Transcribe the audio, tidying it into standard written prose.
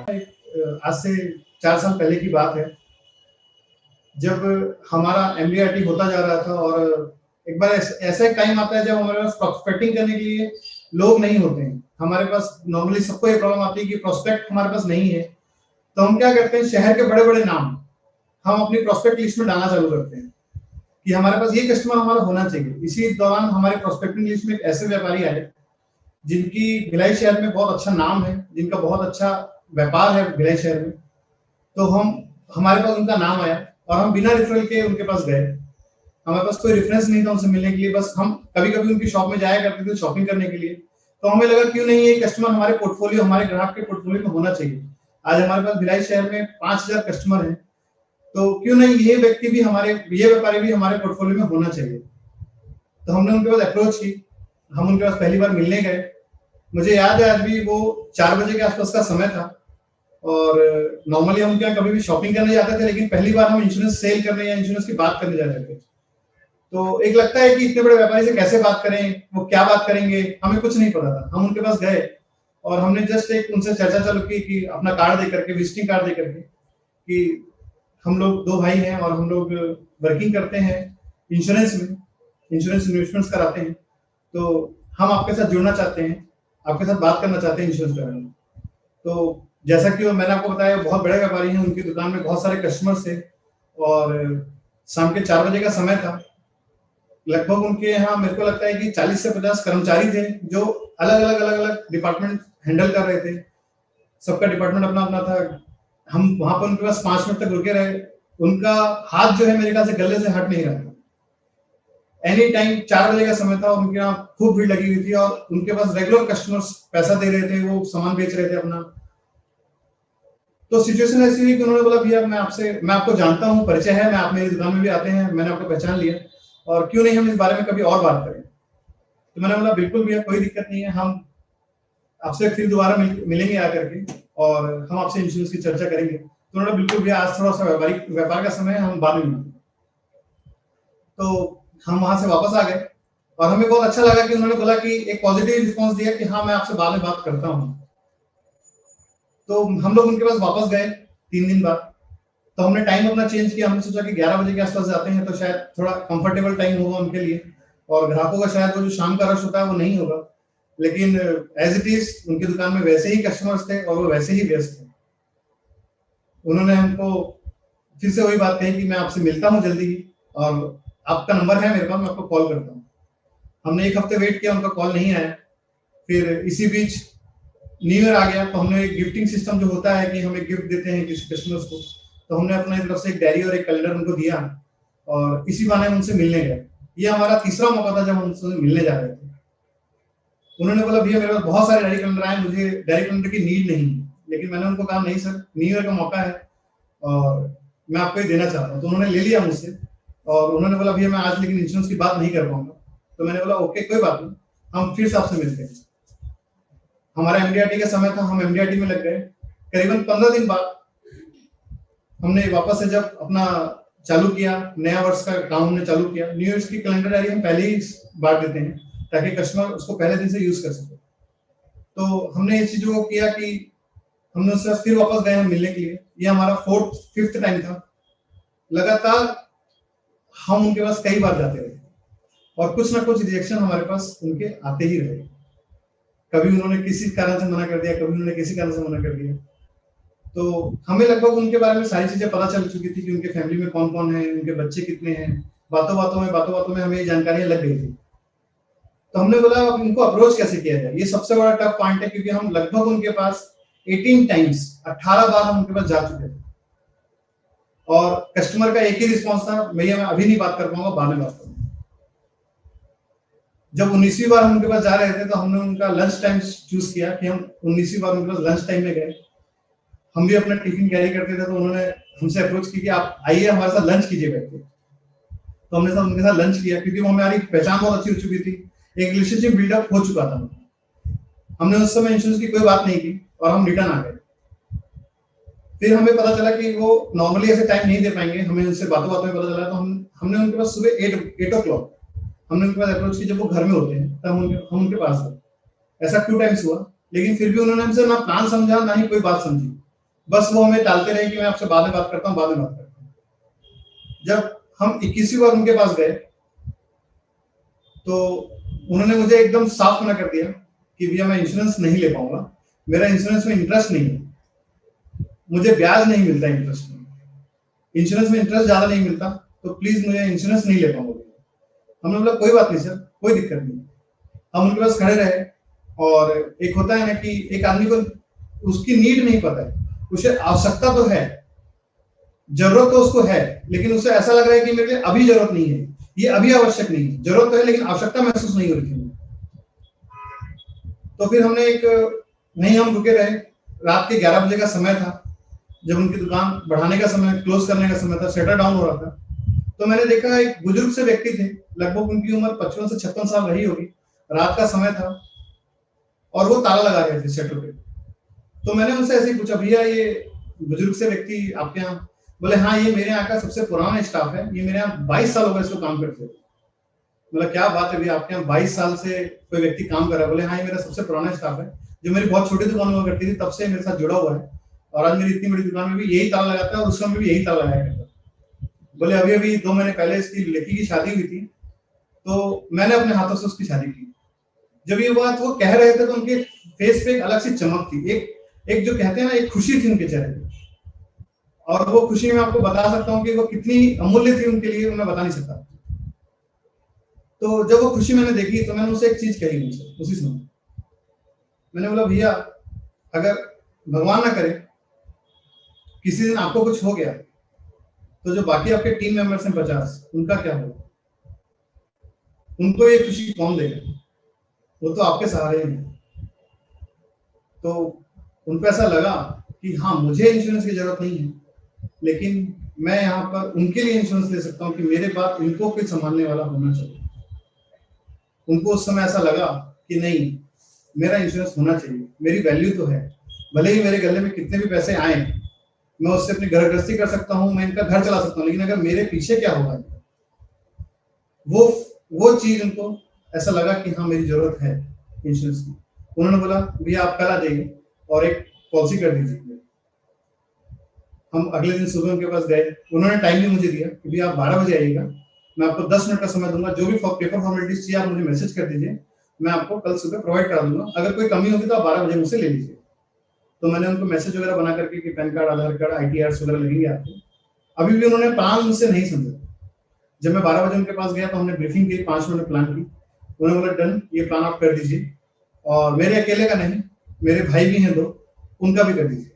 आज से 4 साल पहले की बात है, जब हमारा एमबीआरटी होता जा रहा था और एक बार ऐसा एक टाइम आता है जब हमारे पास प्रोस्पेक्टिंग करने के लिए लोग नहीं होते हैं। हमारे पास नॉर्मली सबको ये प्रॉब्लम आती है कि प्रोस्पेक्ट हमारे पास नहीं है, तो हम क्या करते हैं, शहर के बड़े-बड़े नाम हम अपनी प्रोस्पेक्ट लिस्ट में डालना चालू करते हैं कि हमारे पास ये कस्टमर हमारा होना चाहिए। इसी दौरान हमारे प्रोस्पेक्टिंग लिस्ट में एक ऐसे व्यापारी आए, जिनकी भिलाई शहर में बहुत अच्छा नाम है, जिनका बहुत अच्छा व्यापार है भिलाई शहर में। तो हमारे पास उनका नाम आया और हम बिना रेफरल के उनके पास गए। हमारे पास कोई रेफरेंस नहीं था उनसे मिलने के लिए, बस हम कभी-कभी उनकी शॉप में जाया करते थे शॉपिंग करने के लिए। तो हमें लगा क्यों नहीं ये कस्टमर हमारे पोर्टफोलियो, हमारे ग्राहक के पोर्टफोलियो में होना चाहिए। आज हमारे पास भिलाई शहर में 5000 कस्टमर हैं, तो क्यों नहीं ये व्यक्ति भी ये व्यापारी भी हमारे पोर्टफोलियो में होना चाहिए। तो हमने उनके पास अप्रोच की, हम उनके पास पहली बार मिलने गए। मुझे याद है आज भी वो 4 बजे के आसपास का समय था और नॉर्मली हम क्या कभी भी शॉपिंग करने जाते थे, लेकिन पहली बार हम इंश्योरेंस सेल करने या इंश्योरेंस की बात करने जा रहे थे। तो एक लगता है कि इतने बड़े व्यापारी से कैसे बात करें, वो क्या बात करेंगे, हमें कुछ नहीं पता था। हम उनके पास गए और हमने जस्ट एक उनसे चर्चा चालू की कि अपना कार्ड दे करके, विजिटिंग कार्ड दे करके, कि हम लोग 2 भाई हैं और हम लोग वर्किंग करते हैं इंश्योरेंस में, इंश्योरेंस इन्वेस्टमेंट्स कराते हैं। तो हम आपके साथ जुड़ना चाहते हैं, आपके साथ बात करना चाहते हैं इंश्योरेंस के बारे में। तो जैसा कि मैंने आपको बताया, बहुत बड़े व्यापारी हैं, उनकी दुकान में बहुत सारे कस्टमर्स थे और शाम के 4 बजे का समय था। लगभग उनके यहाँ मेरे को लगता है कि 40 से 50 कर्मचारी थे, जो अलग-अलग डिपार्टमेंट हैंडल कर रहे थे। सबका डिपार्टमेंट अपना-अपना था। हम वहाँ पर उनके पास 5 मिनट तक रुके रहे। उनका हाथ जो है मेरे ख्याल से गले से हट नहीं रहा था। एनी टाइम 4 बजे का समय था और उनके यहाँ खूब भीड़ लगी हुई थी और उनके पास रेगुलर कस्टमर्स पैसा दे रहे थे, वो सामान बेच रहे थे अपना। तो सिचुएशन ऐसी हुई कि उन्होंने बोला, भैया मैं आपको जानता हूँ, परिचय है, मैं आप मेरी दुकान में भी आते हैं, मैंने आपको पहचान लिया और क्यों नहीं हम इस बारे में कभी और बात करें। तो मैंने बोला बिल्कुल भैया, कोई दिक्कत नहीं है, हम आपसे फिर दोबारा मिलेंगे आकर के और हम आपसे इंश्योरेंस की चर्चा करेंगे। तो उन्होंने बिल्कुल भैया, आज थोड़ा सा व्यापार का समय है, हम बाद में मिलेंगे। तो हम वहां से वापस आ गए और हमें बहुत अच्छा लगा कि उन्होंने बोला कि एक पॉजिटिव रिस्पॉन्स दिया कि हाँ, मैं आपसे बाद में बात करता हूँ। तो हम लोग उनके पास वापस गए 3 दिन बाद। तो हमने टाइम अपना चेंज किया। हमने सोचा कि 11 बजे के आसपास जाते हैं तो शायद थोड़ा कंफर्टेबल टाइम होगा उनके लिए और ग्राहकों का शायद वो जो शाम का रश होता है वो नहीं होगा। लेकिन एज इट इज उनकी दुकान में वैसे ही कस्टमर्स थे और वो वैसे ही व्यस्त थे। उन्होंने हमको फिर से वही बात कही कि मैं आपसे मिलता हूँ जल्दी ही और आपका नंबर है मेरे पास, मैं आपको कॉल करता हूँ। हमने 1 हफ्ते वेट किया, उनका कॉल नहीं आया। फिर इसी बीच न्यू ईयर आ गया, तो हमने एक गिफ्टिंग सिस्टम जो होता है कि हम एक गिफ्ट देते हैं किसी कस्टमर्स को, तो हमने अपने तरफ से एक डायरी और एक कैलेंडर उनको दिया और इसी बहाने हम उनसे मिलने गए। ये हमारा तीसरा मौका था जब हम उनसे मिलने जा रहे थे। उन्होंने बोला, भैया मेरे पास बहुत सारे डायरी कैलेंडर आए, मुझे डायरी कैलेंडर की नीड नहीं है। लेकिन मैंने उनको कहा, नहीं सर, न्यू ईयर का मौका है और मैं आपको ये देना चाहता हूँ। तो उन्होंने ले लिया मुझसे और उन्होंने बोला, भैया मैं आज लेकिन इंश्योरेंस की बात नहीं कर पाऊंगा। तो मैंने बोला ओके, कोई बात नहीं, हम फिर से आपसे मिलते हैं। हमारा एमडीआरटी का समय था, हम एमडीआरटी में लग गए। करीबन 15 दिन बाद हमने वापस से जब अपना चालू किया, नया वर्ष का काम हमने चालू किया। न्यू ईयर की कैलेंडर डायरी हम पहले ही बांट देते हैं ताकि कस्टमर उसको पहले दिन से यूज कर सके। तो हमने इस चीजों को किया कि हमने उससे फिर वापस गए हम मिलने के लिए। ये हमारा 4th-5th टाइम था। लगातार हम उनके पास कई बार जाते रहे और कुछ ना कुछ रिएक्शन हमारे पास उनके आते ही रहे। कभी उन्होंने किसी कारण से मना कर दिया, कभी उन्होंने किसी कारण से मना कर दिया। तो हमें लगभग उनके बारे में सारी चीजें पता चल चुकी थी कि उनके फैमिली में कौन कौन है, उनके बच्चे कितने हैं। बातों में हमें ये जानकारियां लग गई थी। तो हमने बोला अब इनको अप्रोच कैसे किया जाए। ये सबसे बड़ा टफ पॉइंट है क्योंकि हम लगभग उनके पास 18 टाइम्स, 18 बार हम उनके पास जा चुके थे और कस्टमर का एक ही रिस्पॉन्स था, भैया मैं अभी नहीं बात कर पाऊंगा, बाद में बात करूंगा। जब 19वीं बार हम उनके पास जा रहे थे तो हमने उनका लंच टाइम चूज किया कि हम 19वीं बार उनके पास लंच टाइम में गए। हम भी अपना टिफिन कैरी करते थे, तो उन्होंने हमसे अप्रोच की कि आप आइए हमारे साथ लंच कीजिए बैठ के। तो हमने सब उनके साथ लंच किया क्योंकि वो हमारी पहचान बहुत अच्छी हो चुकी थी, एक रिलेशनशिप बिल्डअप हो चुका था। हमने उस समय इंश्योरेंस की कोई बात नहीं की और हम रिटर्न आ गए। फिर हमें पता चला कि वो नॉर्मली ऐसे टाइम नहीं दे पाएंगे, हमें उनसे बातों में पता चला। तो हमने उनके पास सुबह 8 o'clock हमने उनके पास अप्रोच की, जब वो घर में होते हैं तब हम उनके पास गए। ऐसा 2 टाइम्स हुआ, लेकिन फिर भी उन्होंने हमसे ना प्लान समझा ना ही कोई बात समझी। बस वो हमें टालते रहे कि मैं आपसे बाद में बात करता हूँ, बाद में बात करता हूँ। जब हम 21वीं बार उनके पास गए तो उन्होंने मुझे एकदम साफ मना कर दिया कि भैया मैं इंश्योरेंस नहीं ले पाऊंगा, मेरा इंश्योरेंस में इंटरेस्ट नहीं है, मुझे ब्याज नहीं मिलता इंटरेस्ट में, इंश्योरेंस में इंटरेस्ट ज्यादा नहीं मिलता, तो प्लीज मुझे इंश्योरेंस नहीं ले पाऊंगा। हमने बोला कोई बात नहीं सर, कोई दिक्कत नहीं। हम उनके पास खड़े रहे और एक होता है ना कि एक आदमी को उसकी नीड नहीं पता है, उसे आवश्यकता तो है, जरूरत तो उसको है, लेकिन उसे ऐसा लग रहा है कि मेरे लिए अभी जरूरत नहीं है, ये अभी आवश्यक नहीं है, जरूरत तो है लेकिन आवश्यकता महसूस नहीं हो रही थी। तो फिर हमने एक नहीं, हम रुके रहे। रात के 11 बजे का समय था, जब उनकी दुकान बढ़ाने का समय, क्लोज करने का समय था, शटर डाउन हो रहा था। तो मैंने देखा एक बुजुर्ग से व्यक्ति थे, लगभग उनकी उम्र 55 से 56 साल रही होगी, रात का समय था और वो ताला लगा रहे थे शटर पे। तो मैंने उनसे ऐसे ही पूछा, भैया ये बुजुर्ग से व्यक्ति आपके यहाँ? बोले हाँ, ये मेरे यहाँ का सबसे पुराना स्टाफ है, ये मेरे यहाँ 22 साल हो गए इसको काम करते हुए। मतलब क्या बात है भैया, आपके यहाँ 22 साल से कोई व्यक्ति काम कर रहा है? बोले हाँ, ये मेरा सबसे पुराना स्टाफ है, जो मेरी बहुत छोटी दुकान हुआ करती थी तब से मेरे साथ जुड़ा हुआ है, और आज मेरी इतनी बड़ी दुकान में भी यही ताला लगाता है और उस समय भी यही ताला लगाया करता है। बोले अभी अभी 2 महीने पहले इसकी लड़की की शादी हुई थी, तो मैंने अपने हाथों से उसकी शादी की। जब ये बात वो कह रहे थे तो उनके फेस पे एक अलग सी चमक थी, एक जो कहते हैं ना, एक खुशी थी उनके चेहरे पे, और वो खुशी मैं आपको बता सकता हूँ कि वो कितनी अमूल्य थी उनके लिए, मैं बता नहीं सकता। तो जब वो खुशी मैंने देखी तो मैंने उनसे एक चीज कही, मुझसे उसी समय मैंने बोला, भैया अगर भगवान ना करे किसी दिन आपको कुछ हो गया तो जो बाकी आपके टीम मेंबर्स हैं 50, उनका क्या होगा? उनको ये खुशी कौन देगा? वो तो आपके सहारे हैं। तो उनको ऐसा लगा कि हाँ, मुझे इंश्योरेंस की जरूरत नहीं है, लेकिन मैं यहाँ पर उनके लिए इंश्योरेंस ले सकता हूँ कि मेरे बाद इनको कोई संभालने वाला होना चाहिए। उनको उस समय ऐसा लगा कि नहीं, मेरा इंश्योरेंस होना चाहिए, मेरी वैल्यू तो है, भले ही मेरे गले में कितने भी पैसे आए, मैं उससे अपनी घर गृहस्थी कर सकता हूँ, मैं इनका घर चला सकता हूँ, लेकिन अगर मेरे पीछे क्या होगा, वो चीज उनको ऐसा लगा कि हाँ, मेरी जरूरत है इंश्योरेंस की। उन्होंने बोला भैया आप कल आ जाइए और एक पॉलिसी कर दीजिए। हम अगले दिन सुबह उनके पास गए, उन्होंने टाइम भी मुझे दिया कि भैया आप 12 बजे आइएगा, मैं आपको 10 मिनट का समय दूंगा, जो भी पेपर फॉर्मेलिटीज चाहिए आप मुझे मैसेज कर दीजिए, मैं आपको कल सुबह प्रोवाइड करा दूंगा, अगर कोई कमी होगी तो आप 12 बजे मुझसे ले लीजिए। तो मैंने उनको मैसेज वगैरह बना करके कि पैन कार्ड, आधार कार्ड, ITRs वगैरह लगेंगे आपको। अभी भी उन्होंने प्लान मुझसे नहीं समझा। जब मैं 12 बजे उनके पास गया तो हमने ब्रीफिंग की, 5 मिनट प्लान की। उन्होंने बोला डन, ये प्लान आप कर दीजिए, और मेरे अकेले का नहीं, मेरे भाई भी हैं 2, उनका भी कर दीजिए।